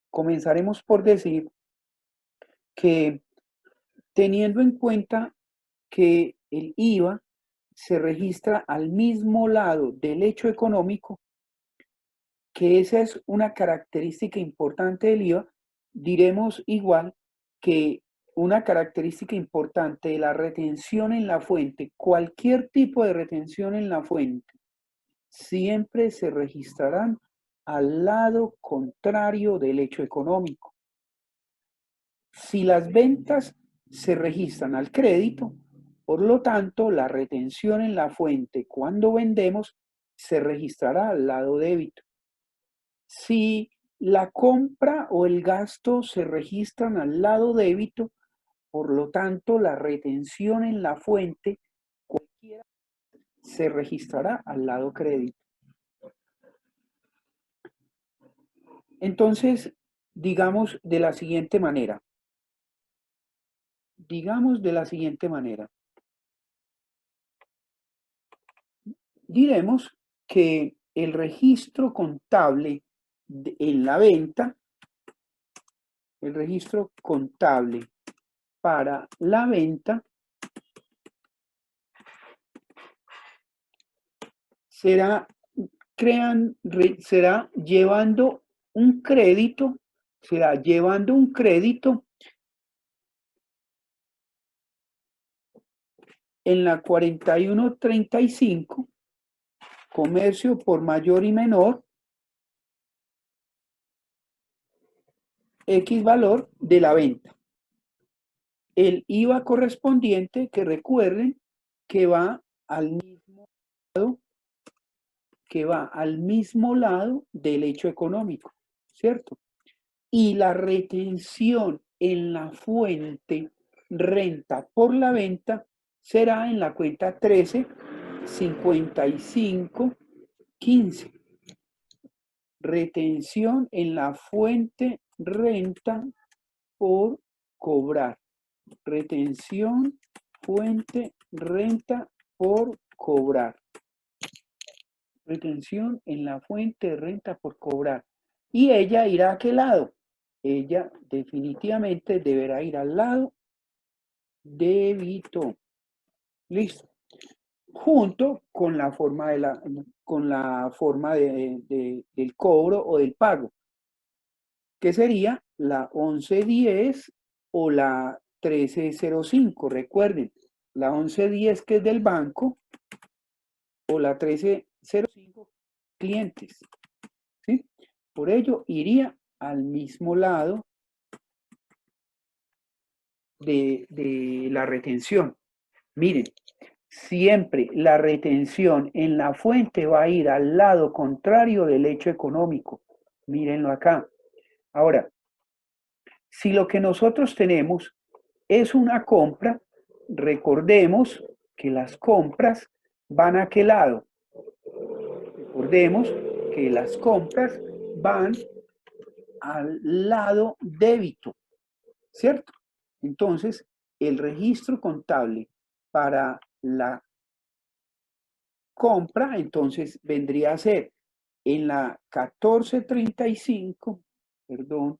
comenzaremos por decir que teniendo en cuenta que el IVA se registra al mismo lado del hecho económico, que esa es una característica importante del IVA, diremos igual que una característica importante de la retención en la fuente, cualquier tipo de retención en la fuente, siempre se registrarán al lado contrario del hecho económico. Si las ventas se registran al crédito, por lo tanto, la retención en la fuente cuando vendemos se registrará al lado débito. Si la compra o el gasto se registran al lado débito, por lo tanto, la retención en la fuente cualquiera se registrará al lado crédito. Entonces, digamos de la siguiente manera. Diremos que el registro contable en la venta, el registro contable para la venta será llevando un crédito, en la 4135, comercio por mayor y menor, X valor de la venta. El IVA correspondiente, que recuerden que va al mismo lado del hecho económico, ¿cierto? Y la retención en la fuente renta por la venta será en la cuenta 13, 55, 15. Retención en la fuente renta por cobrar. Retención, fuente, renta por cobrar. Retención en la fuente de renta por cobrar. Y ella irá a qué lado? Ella definitivamente deberá ir al lado débito. Listo. Junto con la forma, del cobro o del pago, que sería la 1110 o la 1305. Recuerden, la 1110 que es del banco o la 1305 clientes. ¿Sí? Por ello, iría al mismo lado de la retención. Miren, siempre la retención en la fuente va a ir al lado contrario del hecho económico. Mírenlo acá. Ahora, si lo que nosotros tenemos es una compra, recordemos que las compras van a qué lado. Recordemos que las compras van al lado débito, ¿cierto? Entonces, el registro contable para la compra, entonces vendría a ser en la 1435, perdón,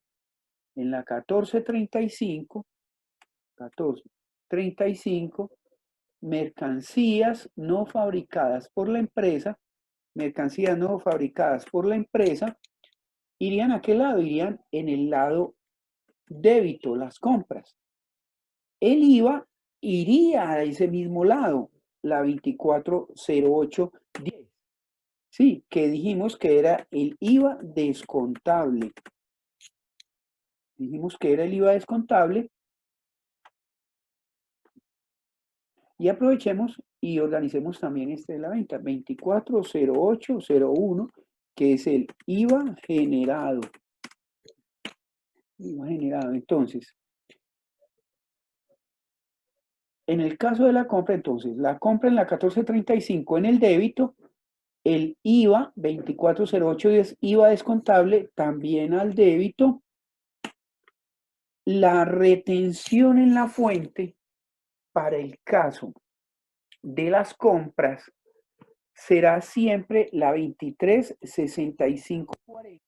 en la 1435, mercancías no fabricadas por la empresa, ¿irían a qué lado? Irían en el lado débito, las compras. El IVA iría a ese mismo lado, la 240810. Sí, que dijimos que era el IVA descontable. Y aprovechemos y organicemos también este de la venta, 240801, que es el IVA generado. Entonces, en el caso de la compra, entonces, la compra en la 1435 en el débito, el IVA 240810, IVA descontable, también al débito. La retención en la fuente para el caso de las compras será siempre la 236540.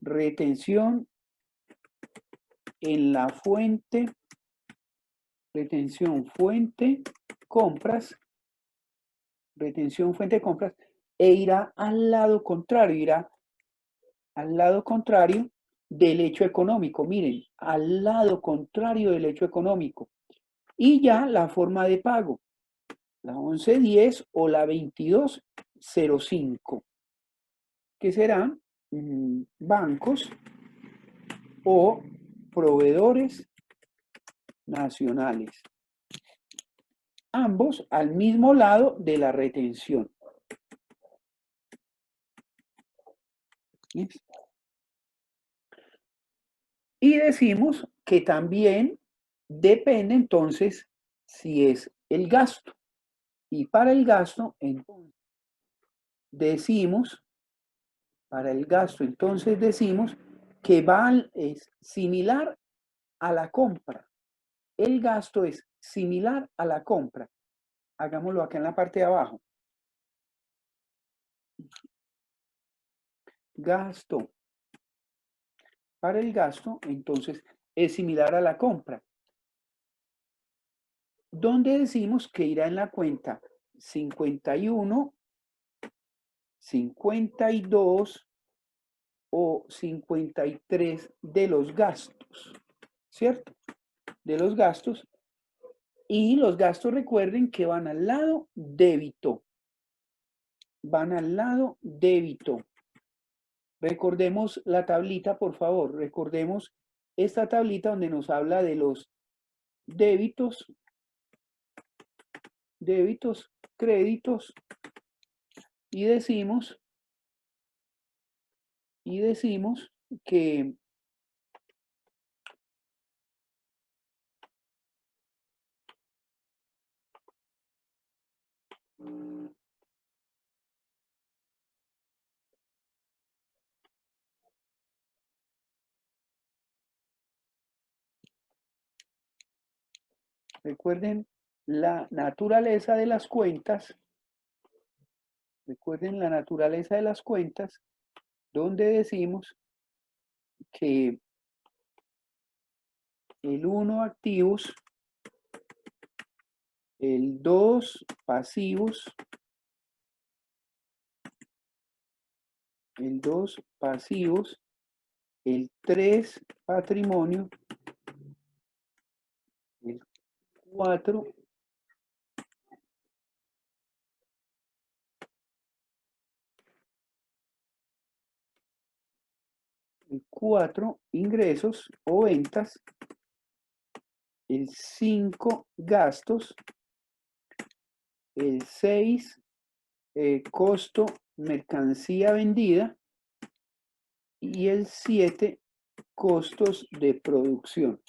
retención en la fuente, retención fuente compras, e irá al lado contrario, del hecho económico. Miren, al lado contrario del hecho económico. Y ya la forma de pago, la 1110 o la 2205, que serán bancos o proveedores nacionales. Ambos al mismo lado de la retención. ¿Sí? Y decimos que también depende entonces si es el gasto. Y para el gasto, entonces, decimos que es similar a la compra. El gasto es similar a la compra. Hagámoslo acá en la parte de abajo. Gasto. Para el gasto, entonces, es similar a la compra. Donde decimos que irá en la cuenta 51, 52 o 53 de los gastos, ¿cierto? De los gastos. Y los gastos, recuerden que van al lado débito. Van al lado débito. Recordemos la tablita, por favor. Recordemos esta tablita donde nos habla de los débitos, créditos, y decimos que recuerden la naturaleza de las cuentas. Recuerden la naturaleza de las cuentas, donde decimos que el 1 activos, el 2 pasivos, el 3 patrimonio, el 4 ingresos o ventas, el 5 gastos, el 6 costo mercancía vendida y el 7 costos de producción.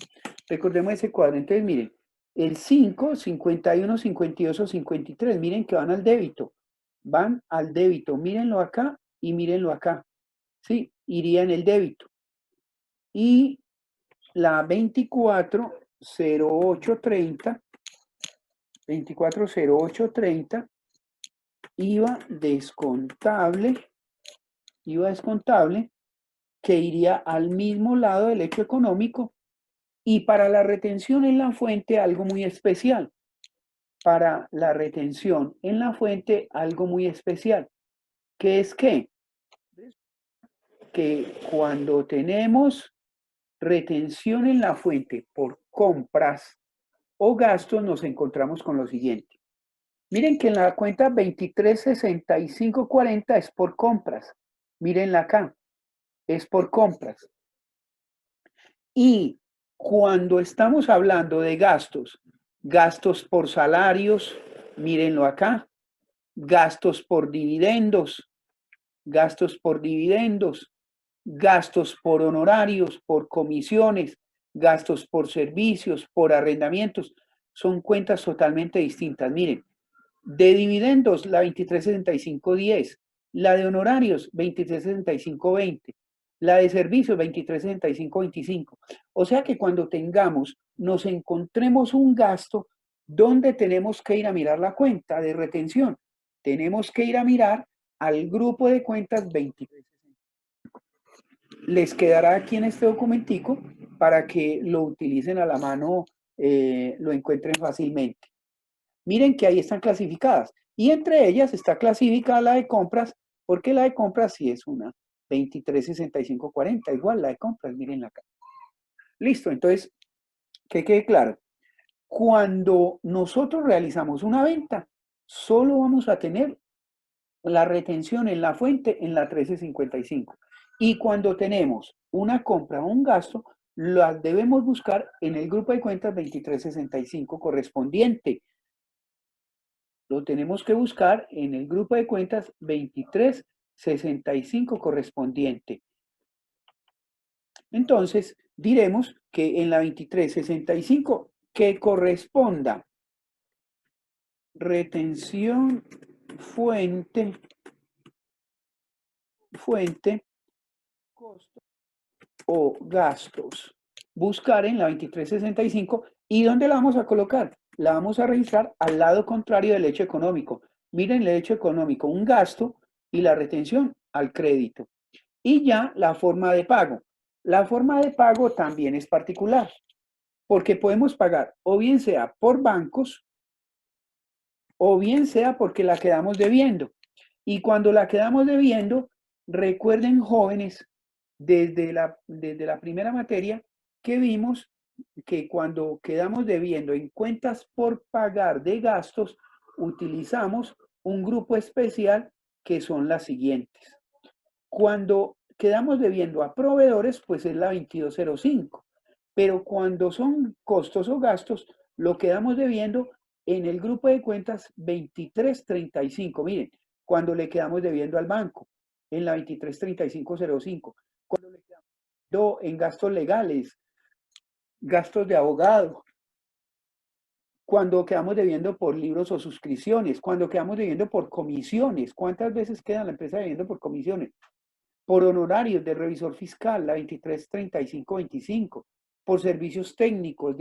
Recordemos ese cuadro. Entonces, miren, el 5, 51, 52 o 53, miren que van al débito. Van al débito. Mírenlo acá y mírenlo acá. Sí, iría en el débito. Y la 240830, IVA descontable, que iría al mismo lado del hecho económico. Y para la retención en la fuente, algo muy especial. Para la retención en la fuente, algo muy especial. ¿Qué es qué? Que cuando tenemos retención en la fuente por compras o gastos, nos encontramos con lo siguiente. Miren que en la cuenta 236540 es por compras. Mírenla acá, es por compras. Y cuando estamos hablando de gastos por salarios, mírenlo acá, gastos por dividendos, gastos por honorarios, por comisiones, gastos por servicios, por arrendamientos, son cuentas totalmente distintas. Miren, de dividendos la 236510, la de honorarios 236520, la de servicios 236525. O sea que cuando nos encontremos un gasto donde tenemos que ir a mirar la cuenta de retención, tenemos que ir a mirar al grupo de cuentas 2365. les quedará aquí en este documentico para que lo utilicen a la mano, lo encuentren fácilmente. Miren que ahí están clasificadas. Y entre ellas está clasificada la de compras, porque la de compras sí es una 236540, igual la de compras, miren acá. Listo, entonces, que quede claro. Cuando nosotros realizamos una venta, solo vamos a tener la retención en la fuente en la 1355. Y cuando tenemos una compra o un gasto, las debemos buscar en el grupo de cuentas 2365 correspondiente. Lo tenemos que buscar en el grupo de cuentas 2365 correspondiente. Entonces, diremos que en la 2365 que corresponda retención fuente, costo o gastos. Buscar en la 2365 y ¿dónde la vamos a colocar? La vamos a registrar al lado contrario del hecho económico. Miren el hecho económico, un gasto y la retención al crédito. Y ya la forma de pago. La forma de pago también es particular, porque podemos pagar o bien sea por bancos o bien sea porque la quedamos debiendo. Y cuando la quedamos debiendo, recuerden jóvenes, desde la primera materia que vimos que cuando quedamos debiendo en cuentas por pagar de gastos, utilizamos un grupo especial que son las siguientes. Cuando quedamos debiendo a proveedores, pues es la 2205. Pero cuando son costos o gastos, lo quedamos debiendo en el grupo de cuentas 2335. Miren, cuando le quedamos debiendo al banco, en la 233505. Cuando le quedamos debiendo en gastos legales, gastos de abogado, cuando quedamos debiendo por libros o suscripciones, cuando quedamos debiendo por comisiones. ¿Cuántas veces queda la empresa debiendo por comisiones? Por honorarios de revisor fiscal, la 233525, por servicios técnicos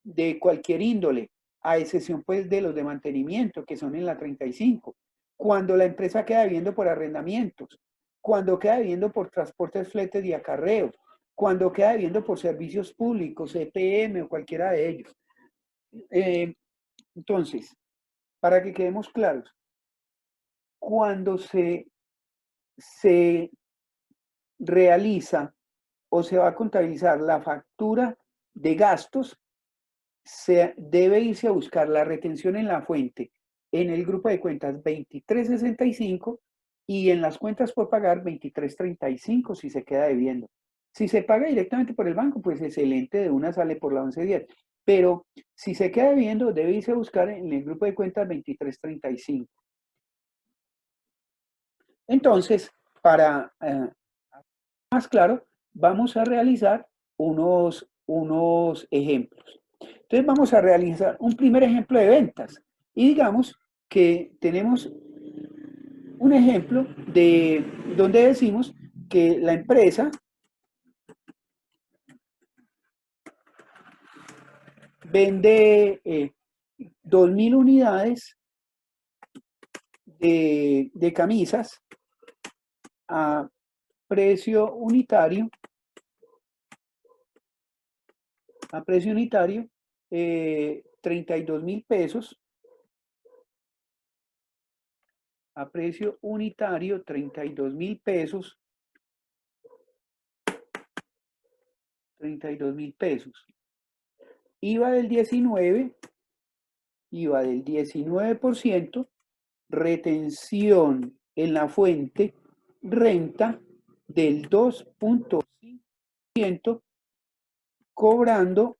de cualquier índole, a excepción pues de los de mantenimiento, que son en la 35. Cuando la empresa queda debiendo por arrendamientos, cuando queda debiendo por transportes, fletes y acarreos, cuando queda debiendo por servicios públicos, EPM o cualquiera de ellos. Entonces, para que quedemos claros, cuando se realiza o se va a contabilizar la factura de gastos, se debe irse a buscar la retención en la fuente en el grupo de cuentas 2365 y en las cuentas por pagar 2335 si se queda debiendo. Si se paga directamente por el banco, pues excelente, de una sale por la 1110. Pero si se queda debiendo, debe irse a buscar en el grupo de cuentas 2335. Entonces, para más claro, vamos a realizar unos ejemplos. Entonces vamos a realizar un primer ejemplo de ventas y digamos que tenemos un ejemplo de donde decimos que la empresa vende 2.000 unidades de camisas a precio unitario, 32.000 pesos, a precio unitario 32.000 pesos, 32.000 pesos. IVA del 19%, retención en la fuente, renta del 2.5%, cobrando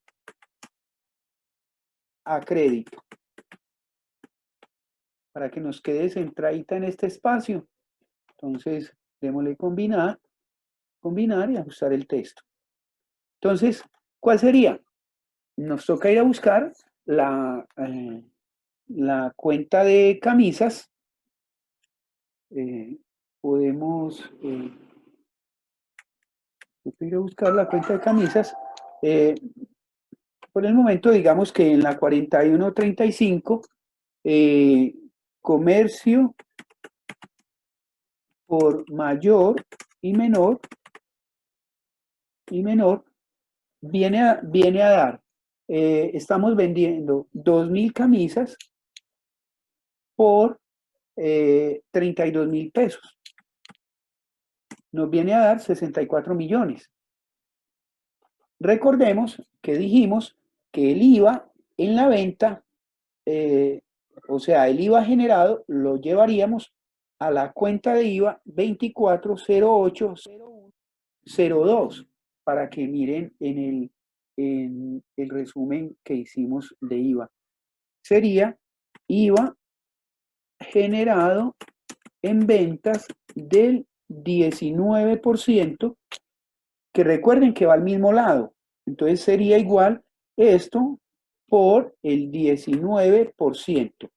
a crédito. Para que nos quede centradita en este espacio. Entonces, démosle combinar y ajustar el texto. Entonces, ¿cuál sería? Nos toca ir a buscar la cuenta de camisas. Podemos ir a buscar la cuenta de camisas. Por el momento, digamos que en la 4135, comercio por mayor y menor, viene a dar, estamos vendiendo 2.000 camisas por 32.000 pesos. Nos viene a dar 64 millones. Recordemos que dijimos que el IVA en la venta, o sea, el IVA generado lo llevaríamos a la cuenta de IVA 24080102 para que miren en el resumen que hicimos de IVA. Sería IVA generado en ventas del 19%, que recuerden que va al mismo lado. Entonces sería igual esto por el 19%.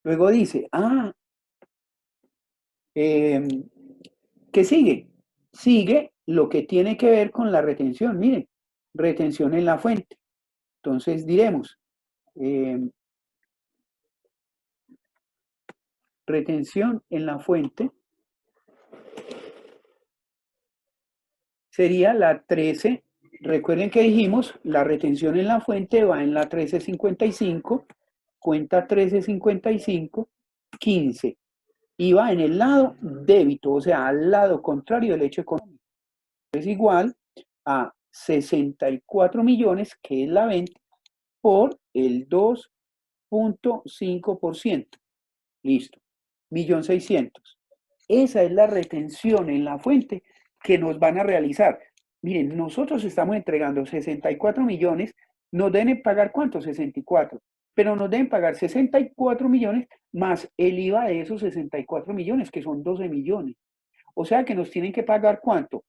Luego dice, ¿qué sigue? Sigue lo que tiene que ver con la retención. Miren, retención en la fuente. Entonces diremos, retención en la fuente sería la 13. Recuerden que dijimos, la retención en la fuente va en la 1355, cuenta 1355, 15. Y va en el lado débito, o sea, al lado contrario del hecho económico. Es igual a 64 millones, que es la venta, por el 2.5%. Listo. 1.600.000. Esa es la retención en la fuente que nos van a realizar. Miren, nosotros estamos entregando 64 millones, nos deben pagar ¿cuánto? 64. Pero nos deben pagar 64 millones más el IVA de esos 64 millones, que son 12 millones. O sea que nos tienen que pagar ¿cuánto?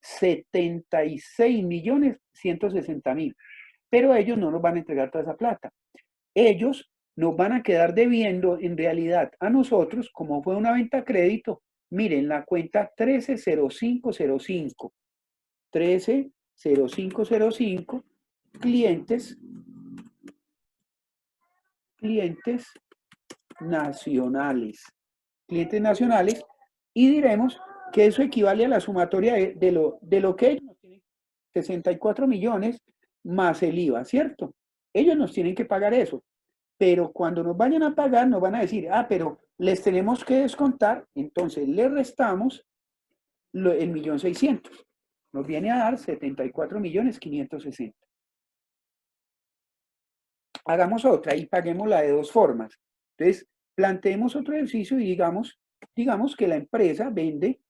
76.160.000. Pero ellos no nos van a entregar toda esa plata. Ellos nos van a quedar debiendo en realidad a nosotros, como fue una venta a crédito. Miren, la cuenta 130505. 130505, clientes nacionales. Clientes nacionales, y diremos que eso equivale a la sumatoria de lo que ellos nos tienen, 64 millones más el IVA, ¿cierto? Ellos nos tienen que pagar eso. Pero cuando nos vayan a pagar, nos van a decir, pero les tenemos que descontar, entonces le restamos el 1.600.000. Nos viene a dar 74.560.000. Hagamos otra y paguémosla de dos formas. Entonces, planteemos otro ejercicio y digamos que la empresa vende,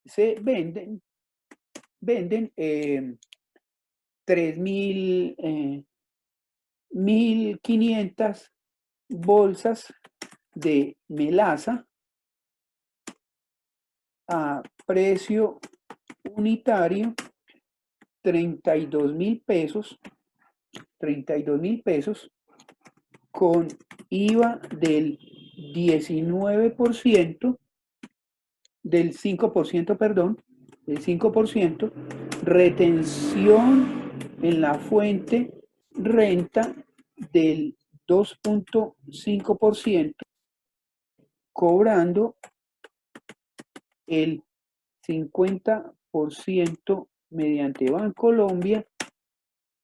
se venden 1.500 bolsas de melaza a precio unitario 32.000 pesos, con IVA del 19%, del 5%, perdón, del 5%, retención en la fuente, renta del 2.5%, cobrando el 50% mediante Bancolombia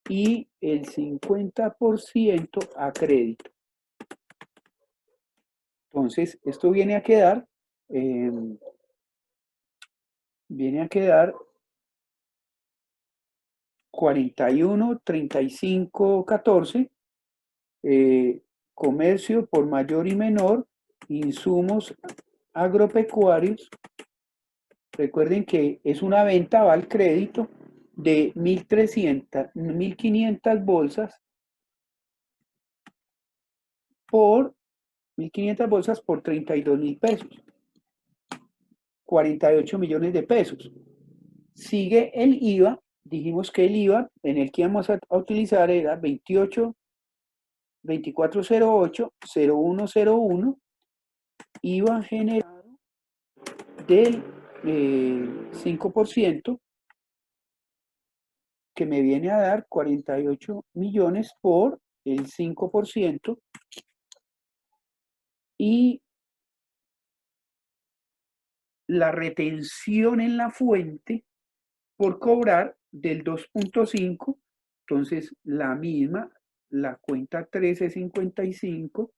y el 50% a crédito. Entonces, esto viene a quedar 41, 35, 14, comercio por mayor y menor, insumos agropecuarios. Recuerden que es una venta, va al crédito, de 1.500 bolsas por 32.000 pesos, 48 millones de pesos. Sigue el IVA, dijimos que el IVA en el que íbamos a utilizar era 2408-0101, IVA generado del 5%, que me viene a dar 48 millones por el 5% y la retención en la fuente por cobrar del 2.5, entonces la misma, la cuenta 1355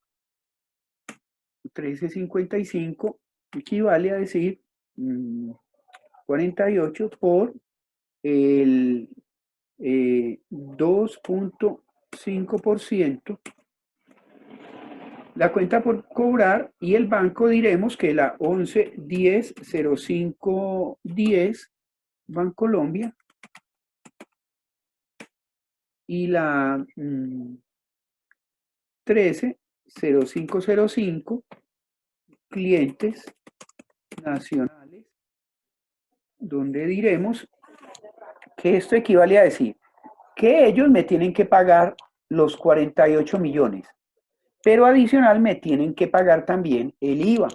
equivale a decir 48 por el 2.5%, la cuenta por cobrar, y el banco diremos que la 11100510 Bancolombia, y la 130505 clientes nacionales, donde diremos que esto equivale a decir que ellos me tienen que pagar los 48 millones, pero adicional me tienen que pagar también el IVA,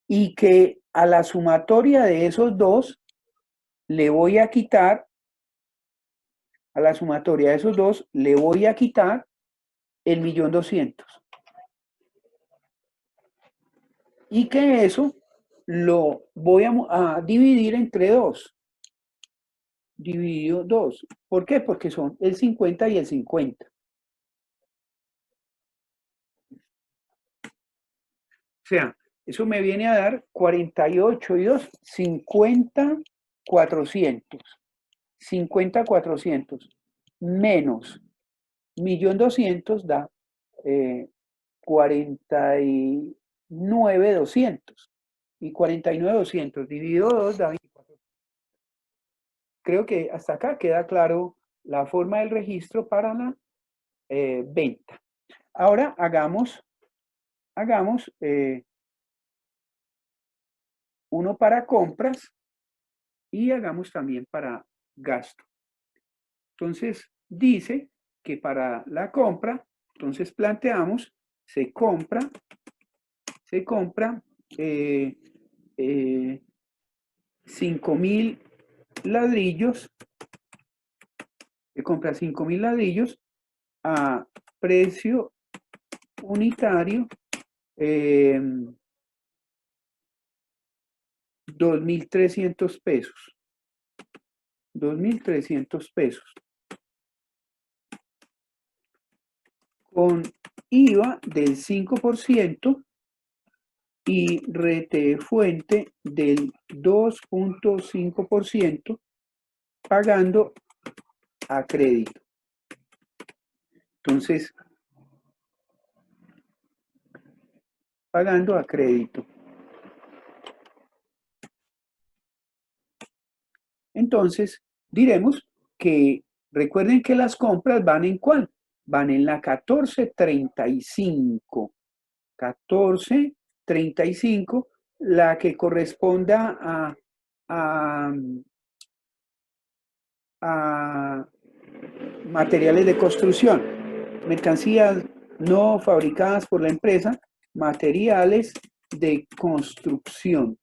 y que a la sumatoria de esos dos le voy a quitar, a la sumatoria de esos dos le voy a quitar el 1.200.000, y que eso lo voy a dividir entre dos. Dividido 2. ¿Por qué? Porque son el 50 y el 50. O sea, eso me viene a dar 48 y 2, 50, 400. 50, 400 menos 1.200.000 da 49.200. Y 49.200 dividido 2 da 24. Creo que hasta acá queda claro la forma del registro para la venta. Ahora hagamos uno para compras y hagamos también para gasto. Entonces dice que para la compra, entonces planteamos, se compra 5.000 ladrillos, se compra 5.000 ladrillos a precio unitario 2.300 pesos. 2.300 pesos. Con IVA del 5% y rete fuente del 2.5%, pagando a crédito. Entonces, pagando a crédito. Entonces, diremos que recuerden que las compras van en ¿cuál? Van en la 1435. 1435, la que corresponda a materiales de construcción, mercancías no fabricadas por la empresa, materiales de construcción.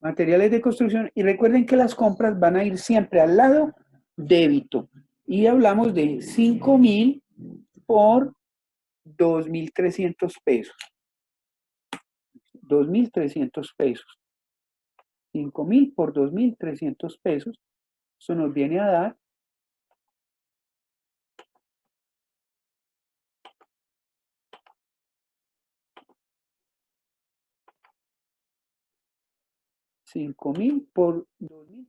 Materiales de construcción, y recuerden que las compras van a ir siempre al lado débito, y hablamos de 5.000 por 2.300 pesos. 2.300 pesos. 5.000 por 2.300 pesos. Eso nos viene a dar 5.000 por 2.000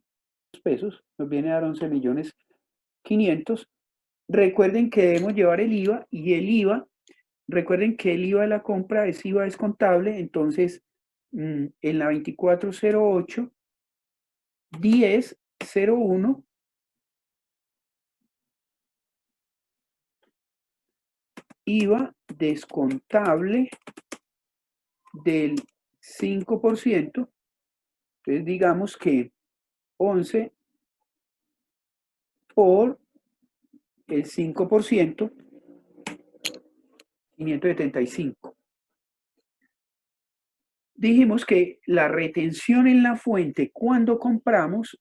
pesos, nos viene a dar 11.500.000. Recuerden que debemos llevar el IVA, y el IVA, recuerden que el IVA de la compra es IVA descontable. Entonces, en la 2408, 1001, IVA descontable del 5%. Entonces, digamos que 11 por el 5%, 575. Dijimos que la retención en la fuente cuando compramos,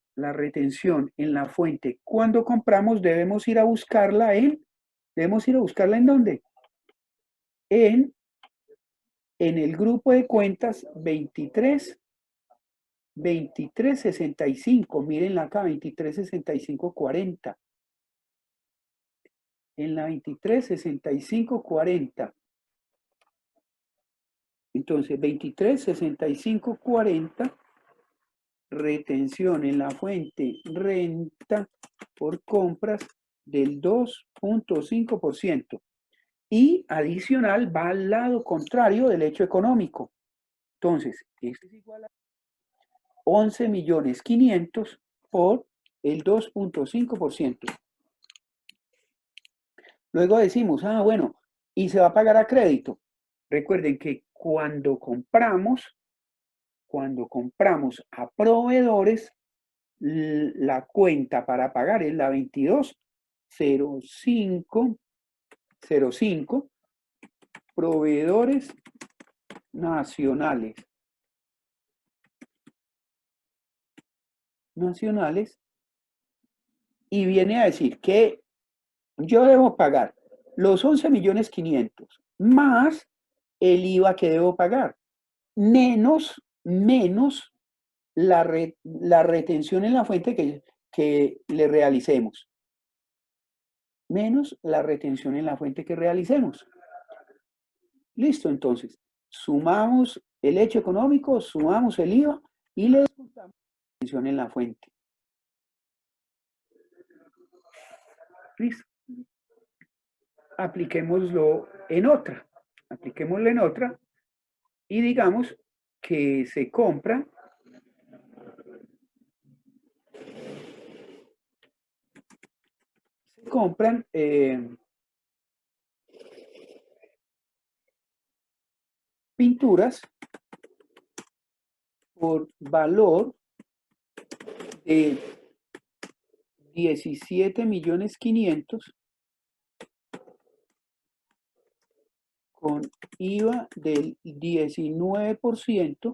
debemos ir a buscarla en Debemos ir a buscarla ¿en dónde? En el grupo de cuentas 2365. Mírenla acá, 236540. En la 236540. Entonces, 236540, retención en la fuente renta por compras del 2.5%. Y adicional va al lado contrario del hecho económico. Entonces, esto es igual a 11.500.000 por el 2.5%. Luego decimos, bueno, y se va a pagar a crédito. Recuerden que cuando compramos a proveedores, la cuenta para pagar es la 220505, proveedores nacionales. Y viene a decir que yo debo pagar los 11.500.000 más el IVA que debo pagar, menos la retención en la fuente que le realicemos. Menos la retención en la fuente que realicemos. Listo, entonces, sumamos el hecho económico, sumamos el IVA y le descontamos la retención en la fuente. Listo. Apliquémoslo en otra. Apliquémoslo en otra y digamos que se compran pinturas por valor de 17.500.000 con IVA del 19%,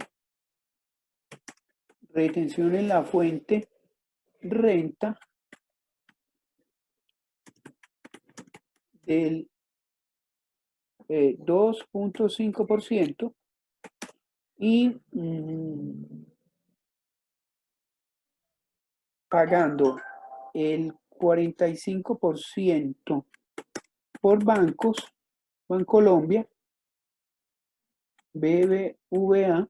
retención en la fuente renta del 2.5% y pagando el 45% por bancos, Bancolombia, BBVA,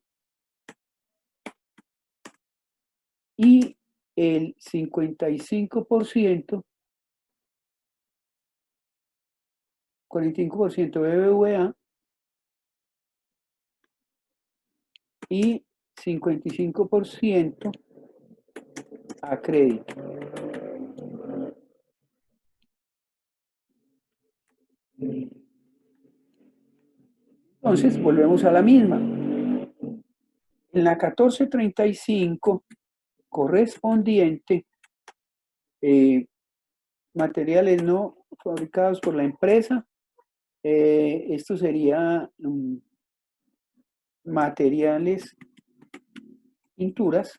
y el 55%, 45% BBVA y 55% a crédito. Entonces, volvemos a la misma. En la 1435 correspondiente, materiales no fabricados por la empresa, esto sería materiales, pinturas,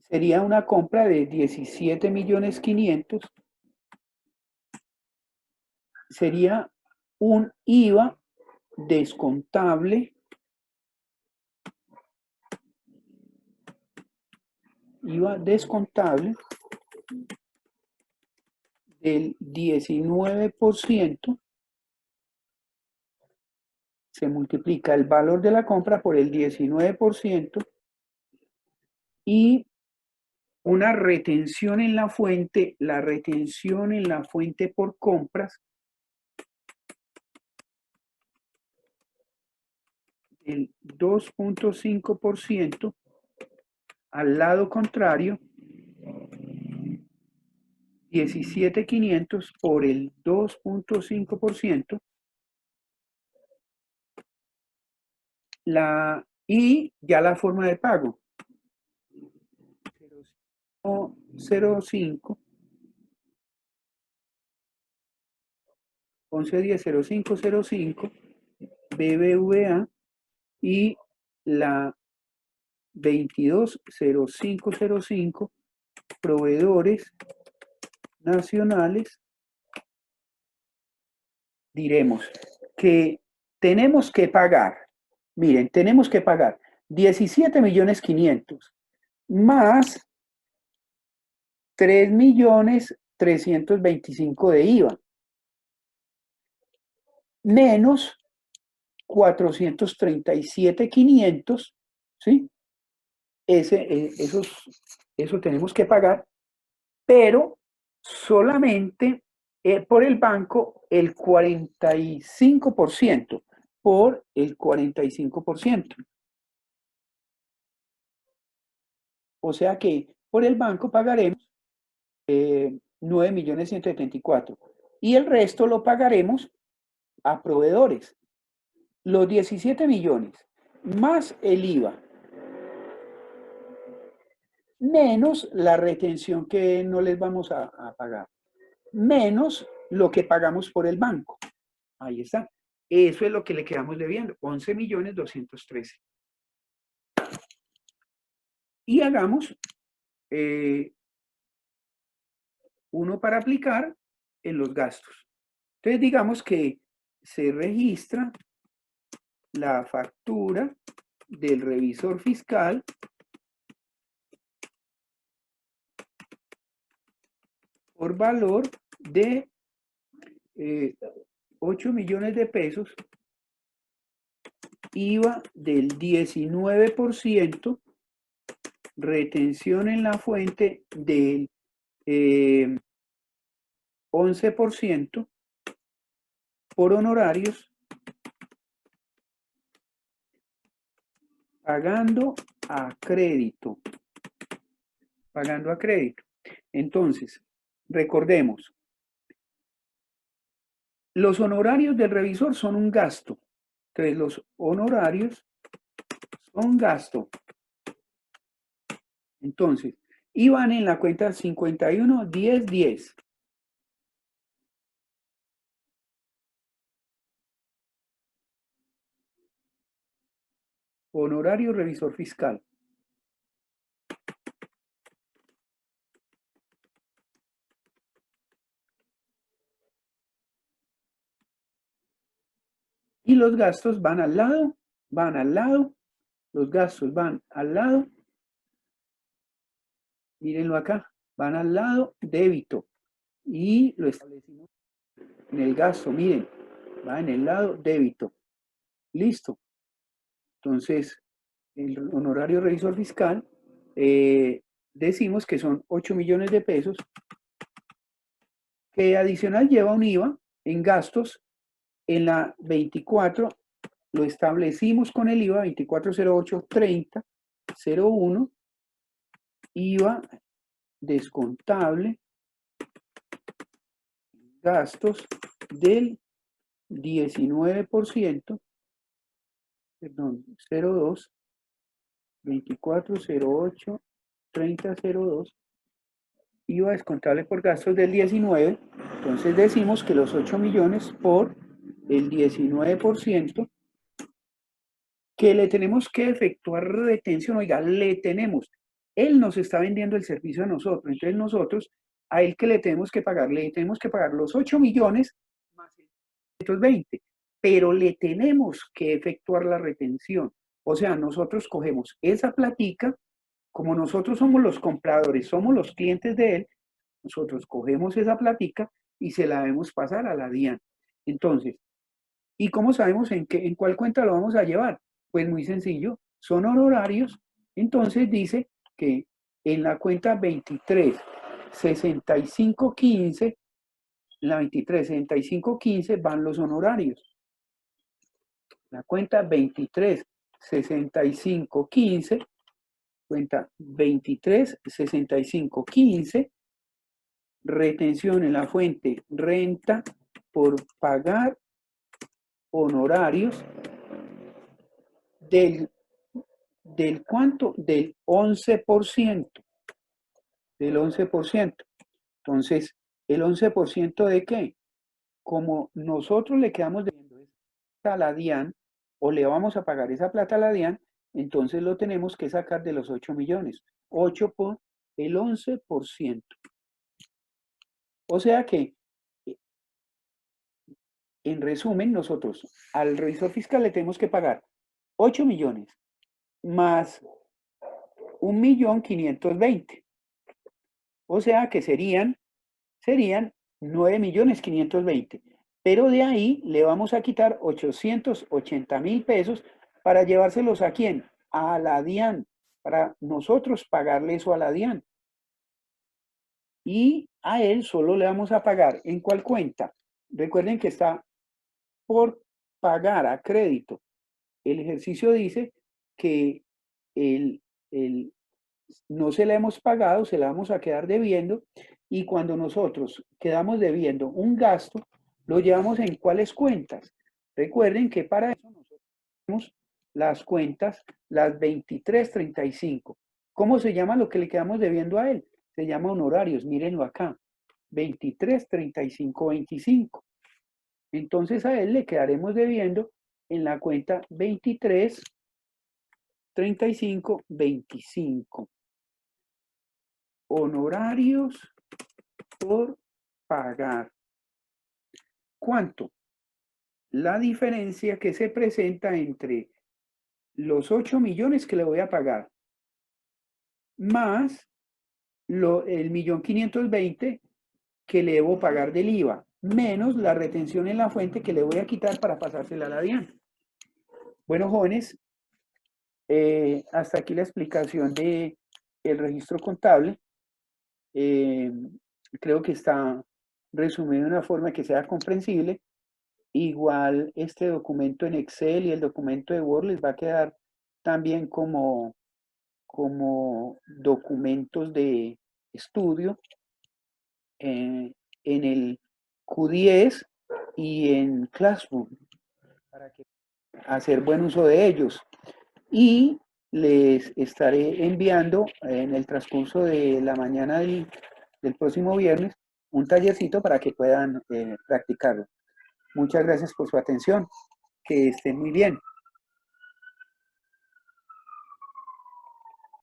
sería una compra de 17.500.000, sería un IVA descontable, del 19%, se multiplica el valor de la compra por el 19% y una retención en la fuente, por compras del 2.5%, al lado contrario, 17.500 por el 2.5%, y ya la forma de pago. 05 1110-0505 BBVA y la 220505 proveedores nacionales, diremos que tenemos que pagar, miren, tenemos que pagar 17.500.000 más 3.325.000 de IVA, menos 437.500, ¿sí? Eso tenemos que pagar, pero solamente por el banco el 45%, por el 45%. O sea que por el banco pagaremos 9.174.000 y el resto lo pagaremos a proveedores. Los 17 millones más el IVA menos la retención que no les vamos a pagar, menos lo que pagamos por el banco. Ahí está. Eso es lo que le quedamos debiendo, 11.213.000. Y hagamos uno para aplicar en los gastos. Entonces digamos que se registra la factura del revisor fiscal por valor de 8 millones de pesos, IVA del 19%, retención en la fuente del 11%, por honorarios, pagando a crédito. Pagando a crédito. Entonces, recordemos, los honorarios del revisor son un gasto. Entonces, los honorarios son gasto. Entonces, iban en la cuenta 51, 10, 10. Honorario revisor fiscal. Y los gastos van al lado, los gastos van al lado. Mírenlo acá, van al lado débito. Y lo establecimos en el gasto, miren, va en el lado débito. Listo. Entonces, el honorario revisor fiscal, decimos que son 8 millones de pesos, que adicional lleva un IVA en gastos. En la 24 lo establecimos con el IVA 24083001, IVA descontable, gastos del 19%, perdón, 02, 24083002, IVA descontable por gastos del 19. Entonces decimos que los 8 millones por el 19%, que le tenemos que efectuar retención. Oiga, le tenemos. Él nos está vendiendo el servicio a nosotros. Entonces nosotros, a él que le tenemos que pagar, le tenemos que pagar los 8 millones más el 120, pero le tenemos que efectuar la retención. O sea, nosotros cogemos esa platica, como nosotros somos los compradores, somos los clientes de él, nosotros cogemos esa platica y se la debemos pasar a la DIAN. Entonces, ¿y cómo sabemos en cuál cuenta lo vamos a llevar? Pues muy sencillo, son honorarios. Entonces dice que en la cuenta 236515, la 236515 van los honorarios. La cuenta 236515, cuenta 236515, retención en la fuente renta por pagar honorarios del ¿cuánto? Del 11%. Del 11%. Entonces, ¿el 11% de qué? Como nosotros le quedamos debiendo a la DIAN, o le vamos a pagar esa plata a la DIAN, entonces lo tenemos que sacar de los 8 millones. 8 por el 11%. O sea que, en resumen, nosotros al revisor fiscal le tenemos que pagar 8 millones más 1.520.000. O sea que serían 9.520.000. Pero de ahí le vamos a quitar 880.000 pesos para llevárselos a quién? A la DIAN, para nosotros pagarle eso a la DIAN. Y a él solo le vamos a pagar, ¿en cuál cuenta? Recuerden que está por pagar a crédito. El ejercicio dice que el, el, no se la hemos pagado, se la vamos a quedar debiendo, y cuando nosotros quedamos debiendo un gasto, lo llevamos en cuáles cuentas. Recuerden que para eso nosotros tenemos las cuentas, las 2335. ¿Cómo se llama lo que le quedamos debiendo a él? Se llama honorarios, mírenlo acá, 233525. Entonces a él le quedaremos debiendo en la cuenta 233525. Honorarios por pagar. ¿Cuánto? La diferencia que se presenta entre los 8 millones que le voy a pagar más el 1.520.000 que le debo pagar del IVA, menos la retención en la fuente que le voy a quitar para pasársela a la DIAN. Bueno, jóvenes, hasta aquí la explicación del registro contable. Creo que está resumido de una forma que sea comprensible. Igual este documento en Excel y el documento de Word les va a quedar también como documentos de estudio en el Q10 y en Classroom para que hacer buen uso de ellos. Y les estaré enviando en el transcurso de la mañana del próximo viernes un tallercito para que puedan practicarlo. Muchas gracias por su atención. Que estén muy bien.